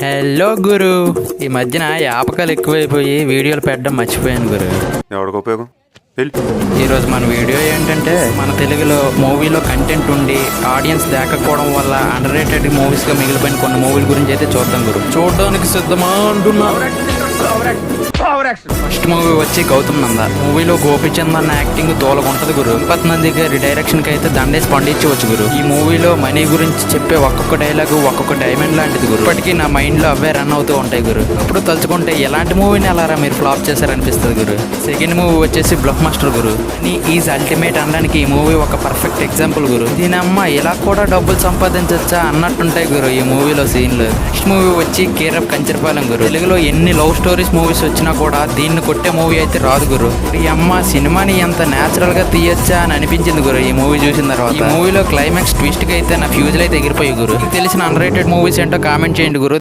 Hello గురు, ఈ మధ్యన యాపకాలు ఎక్కువైపోయి వీడియోలు పెట్టడం మర్చిపోయాను గురు. ఎవరికి ఉపయోగం? ఈరోజు మన వీడియో ఏంటంటే, మన తెలుగులో మూవీలో కంటెంట్ ఉండి ఆడియన్స్ లేకపోవడం వల్ల అండర్ రేటెడ్ మూవీస్గా మిగిలిపోయిన కొన్ని మూవీల గురించి అయితే చూద్దాం గురు. చూడడానికి సిద్ధమా అంటున్నా. ఫస్ట్ మూవీ వచ్చి గౌతమ్ నంద. మూవీలో గోపిచంద్ అన్న యాక్టింగ్ తోలగుంటది గురు. పద్మంది గారి డైరెక్షన్ కి అయితే దండేసి పండించవచ్చు గురు. ఈ మూవీలో మనీ గురించి చెప్పే ఒక్కొక్క డైలాగ్ ఒక్కొక్క డైమండ్ లాంటిది గురు. ఇప్పటికీ నా మైండ్ లో అవే రన్ అవుతూ ఉంటాయి గురు. అప్పుడు తలుచుకుంటే ఎలాంటి మూవీని అలారా మీరు ఫ్లాప్ చేశారనిపిస్తుంది గురు. సెకండ్ మూవీ వచ్చేసి బ్లాక్ మాస్టర్ గురు. నీ ఈజ్ అల్టిమేట్ అనడానికి ఈ మూవీ ఒక పర్ఫెక్ట్ ఎగ్జాంపుల్ గురు. దీనమ్మ ఇలా కూడా డబ్బులు సంపాదించచ్చా అన్నట్టుంటాయి గురు ఈ మూవీలో సీన్లు. నెక్స్ట్ మూవీ వచ్చి కేర్ ఆఫ్ కంచరపాలెం గురు. తెలుగులో ఎన్ని లవ్ స్టోరీస్ మూవీస్ వచ్చినా కూడా దీన్ని కొట్టే మూవీ అయితే రాదు గురు. ఈ అమ్మ సినిమాని ఎంత నేచురల్ గా తీయొచ్చా అని అనిపించింది గురు ఈ మూవీ చూసిన తర్వాత. ఈ మూవీలో క్లైమాక్స్ ట్విస్ట్ కి అయితే నా ఫ్యూజులు అయితే ఎగిరిపోయి గురు. తెలిసిన అండర్ రేటెడ్ మూవీస్ ఏంటో కామెంట్ చేయండి గురు.